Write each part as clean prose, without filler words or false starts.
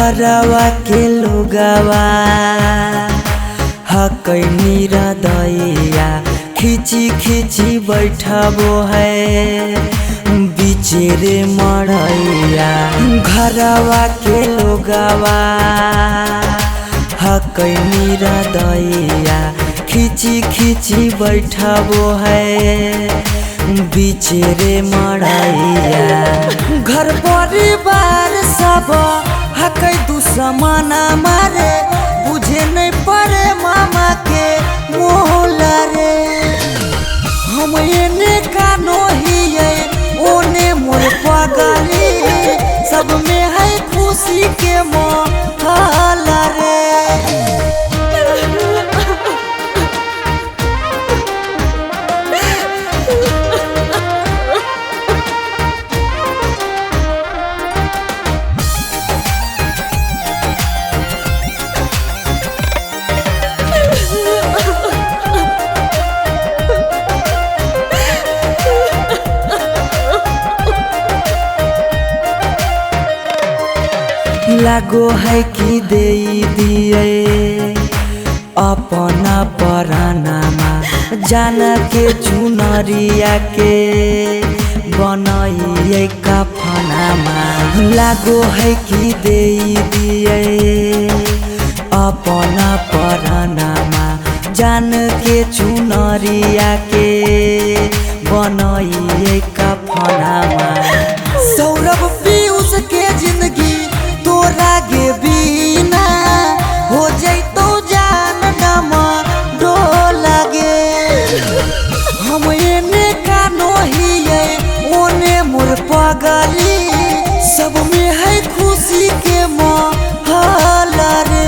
घरवा के लोगवा हकै निरदैया खिची खिची बैठबो है बिचेरे मड़ैया। घरवा के लोगवा हकै निरदैया खिची खिची बैठबो है बिचेरे मड़ैया। घर परिवार सब हकै दुश्मना मारे बुझे नहीं पड़े मामा के मोहला रे। हम एने कानो हिये ओने मोर पगली सब में है खुशी के मोहला रे। लागो है कि दे दिए अपना परानामा जान के चुनरिया के बनाइए कफनामा। लागो है कि दे दिए अपना परानामा जान के चुनरिया के बनाइए कफनामा। सौरभ पीयूष के जिंदगी तोरा गे बिना हो जैतो जान नम डोला गे। हम एने कानो हिये ओने मोर पगली सब में है खुशी के मोहला रे।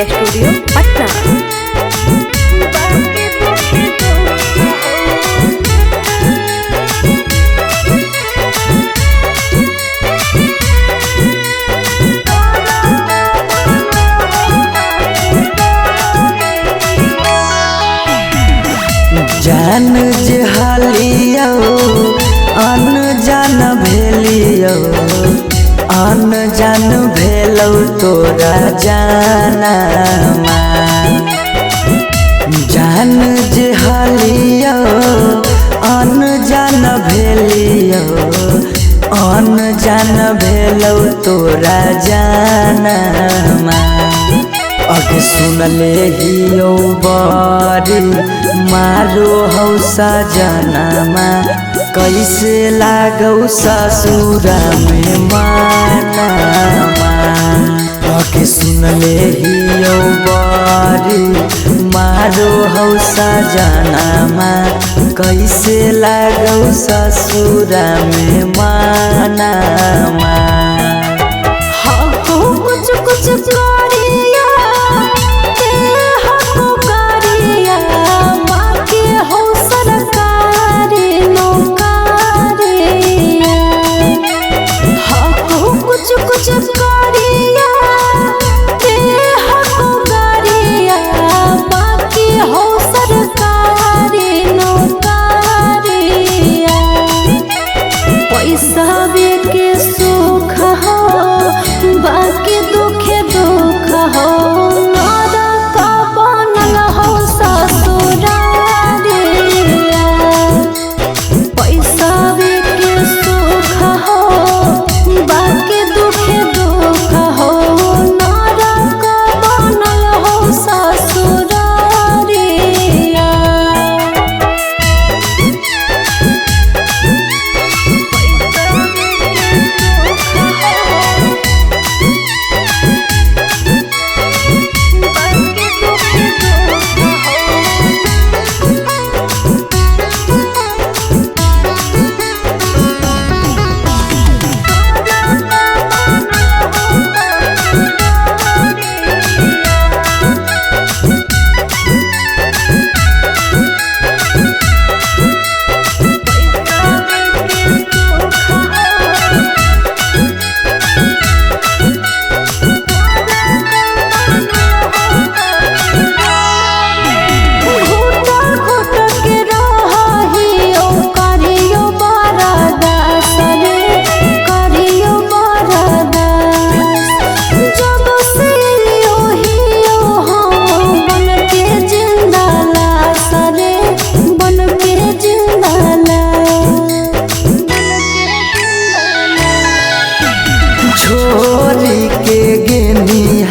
स्टूडियो पटना। जान जे हालियो अनजान भेलियो अनजान भेलौ तोरा जानमा। जान जे हालियो अनजान भेलियो अनजान भेलौ तोरा जानमा। अगे सुनले हियो बारी मारो हौ सजनमा कैसे लागौ ससुरा में मानमा। अगे सुनले हियो बारी मारो हौ सजनमा कैसे लागौ ससुरा में मानमा। कुछ कुछ करिया ते हको करिया बाकी हो सरकारी नौकरिया। हको कुछ कुछ करिया ते हको करिया बाकी हो सरकारी नौकरिया। पैसा के सुख हो बाकी दुखे दुख हो नरक बनल हो ससुरारिया। पैसा के सुख हो बाकी दुखे दुख हो नरक बनल हो ससुरारिया। पैसा के सुख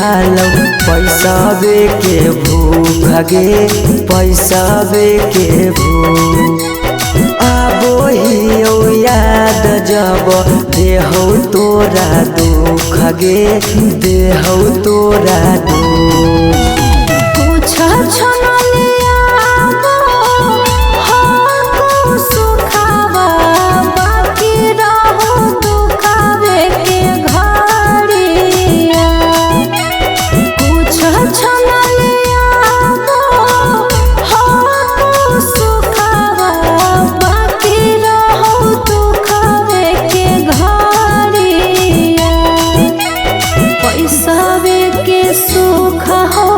खालो पैसावे के भूख गे पैसावे के भूख आबो ही याद जब देहौ तोरा दुख गे देहौ तोरा दुख कुछ छनलिया हो सुखावा बाकी रहो दुखावे के घड़िया कुछ छनलिया हो सुखावा बाकी रहो दुखावे के घड़िया पैसावे के सुख हो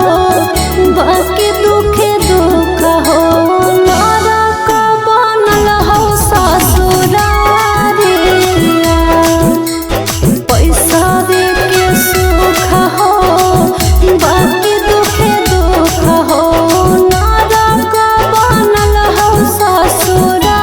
बाकी दुखे दुख हो नरक बनल हो ससुरारिया पैसावे के सुख हो बाकी दुखे दुख हो नरक बनल हो ससुरारिया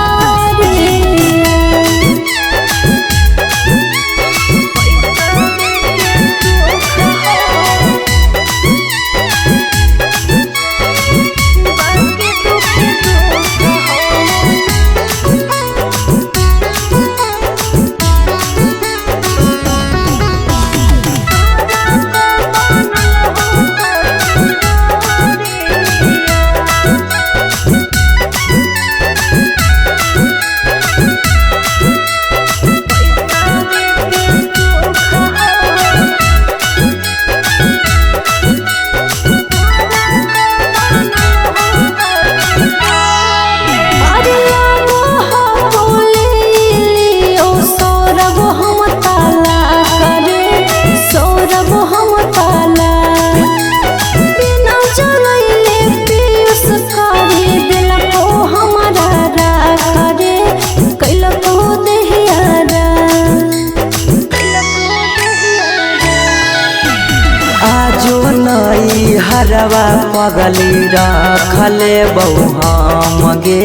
हरवा पगली रखले बहु हम गे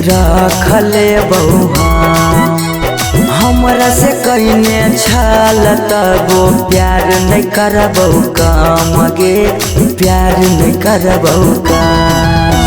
रखले बहु हमरा से कहीने छल तबो प्यार नहीं करबौ काम गे प्यार नहीं करबौ काम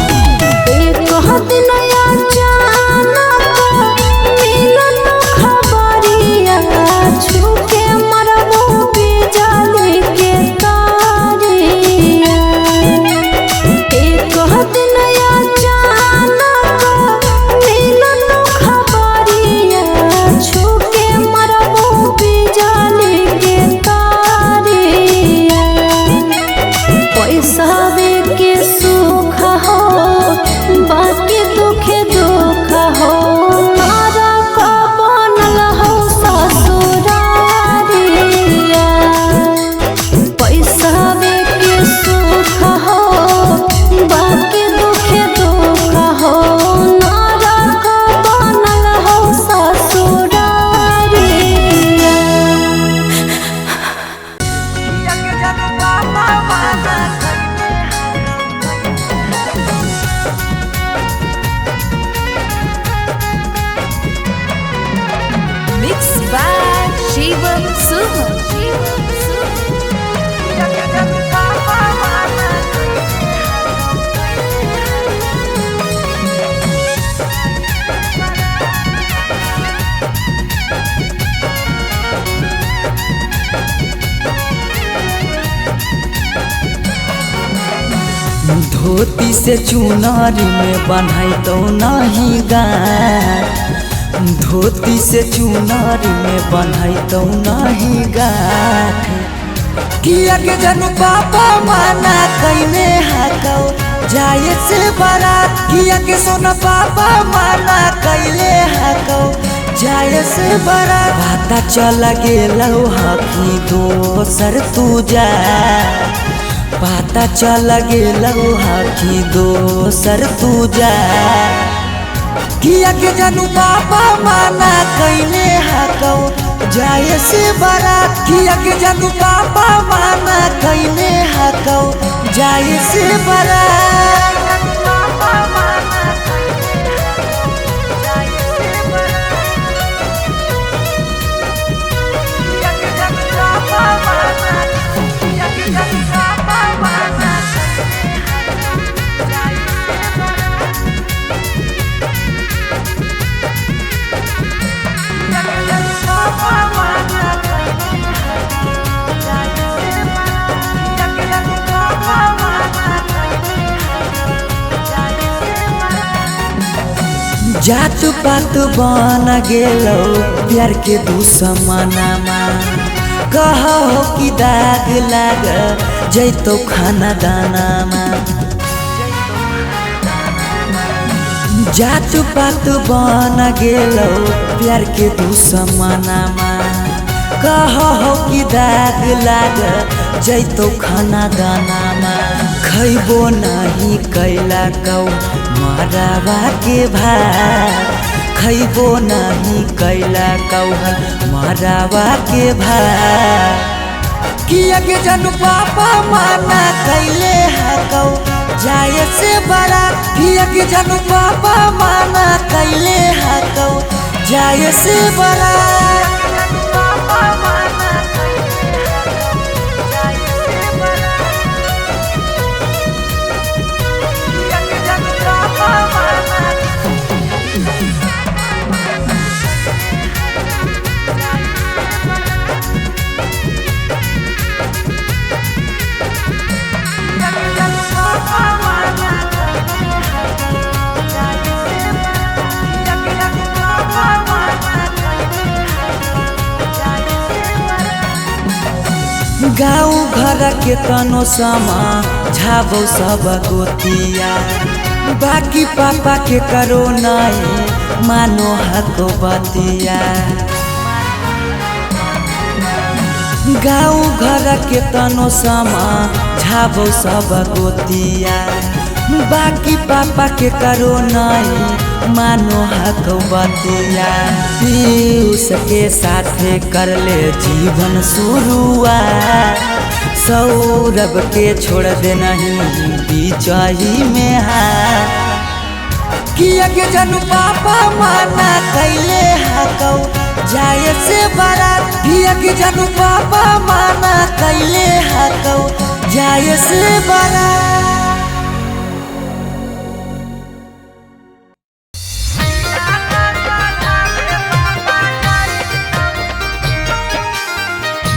पैसावे के सुख हो बाकी दुखे दुख हो नरक बनल हो ससुरारिया पैसावे के सुख हो बाकी दुखे दुख हो नरक बनल हो ससुरारिया Mixed by Shivam Suman. धोती से चुनारी में बन्हाई तो नहीं गाठ धोती से चुनारी में बन्हाई तो नहीं गाठ किया के जनु पापा माना कईने हाकौ जाए से बारात किया के सोना पापा माना कैले हाकौ जाए से बारात पता चल गेलौ हकी दोसर तू जा पता चल गेलौ हकी दोसर तू जा किया के जानू पापा माना कैले हाकौ जाए से बारात किया के जानू पापा माना कैले हाकौ जाए से बारात जात पात बन गेलो प्यार के दुश्मनमा कहो कि दाग लाग जैतो खाना दानामा जात पात बन गेलो प्यार के दुश्मनमा कहो कि दाग लाग जैतो खाना दानामा खैबो नहीं कैला कौ मरावा के भात खैबो नहीं कैला कौ मरावा के भात किया के जानू पापा माना कैले हकौ जाए से बड़ा किया के जानू पापा माना कैले हकौ जाए से बड़ा गाँव घर के तनो समा झाबो सब गोतिया बाकी पापा के करो नहीं मानो हको बतिया गाँव घर के तनो समा झाबो सब गोतिया बाकी पापा के करो नहीं मानो हको बतिया उसके साथे कर ले जीवन शुरुआत सौरभ के छोड़ दे नहीं बिचाही में हाथ किया के जानू पापा माना कैले हकौ जाए से बड़ा किया के जानू पापा माना कैले हकौ जाए से बड़ा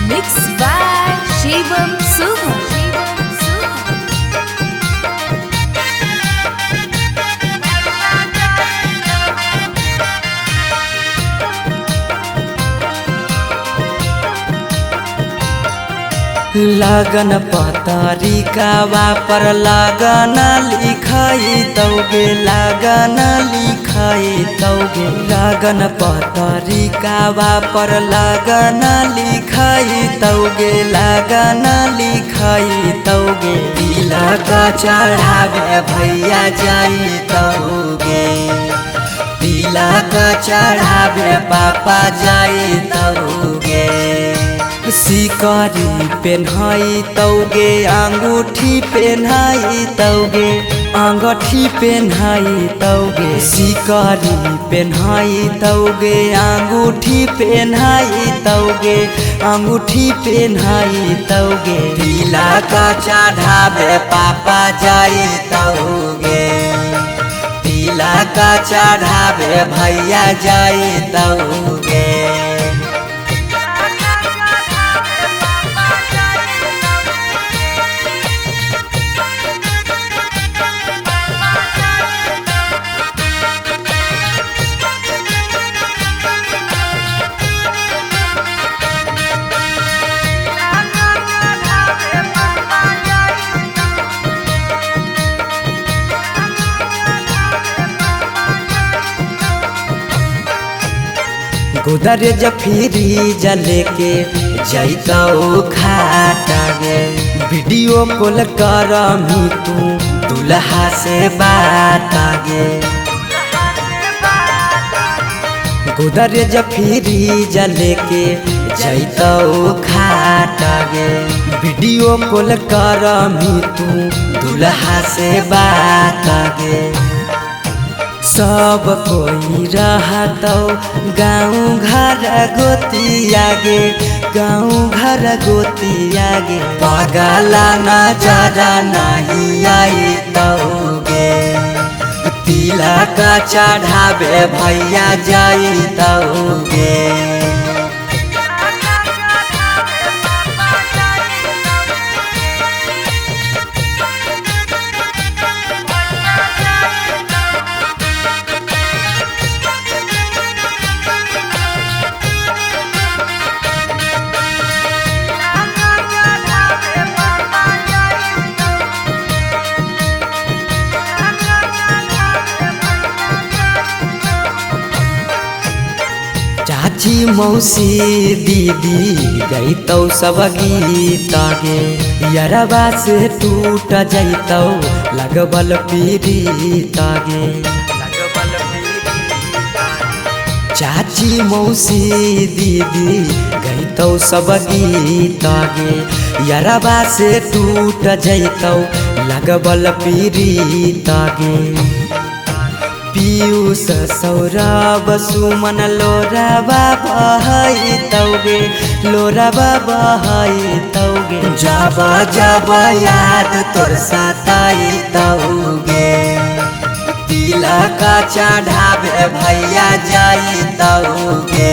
Mixed by Shivam Suhan. लगन पतरिकावा पर लगन लिखाई तौगे लगन लिखाई तौगे लगन पतरिकावा पर लगन लिखाई तौगे लगन लिखाई तौगे तिलक चढ़ावे भैया जाई तौगे तिलक चढ़ावे पापा जाई तौगे सिकरी पेन्हाई तौगे अंगूठी पेन्हाई तौगे अंगूठी पेन्हाई तौगे सिकरी पेन्हाई तौगे अंगूठी पेन्हाई तौगे अंगूठी पेन्हाई तौगे तिलक चढ़ावे पापा जाई तौगे तिलक चढ़ावे भैया जाई तौगे गोदरेज फ्रिज लेके जैतौ खाटा गे वीडियो कॉल करमी तू दुल्हा से बात गे गोदरेज फ्रिज लेके जैतौ खाटा गे वीडियो कॉल करमी तू दुल्हा से बात गे सब कोई रहतौ गाँव घर गोतिया गे गाँव घर गोतिया गे पगला नजर नहीं आई तौगे तिलक चढ़ावे भैया जाई तौगे मौसी दीदी गईतौ सब गीत गे यरबा से टूट जैतौ लगबल पीड़ित गे चाची मौसी दीदी गईतौ सब गीत गे यरबा से टूट जैतौ लगबल पीड़ित गे पीयूष सौरभ सुमन लोरबा बहैतौगे लोरबा बहैतौगे जब जब याद तोर सताइतौगे तिलक चढ़ावे भैया जाइतौगे।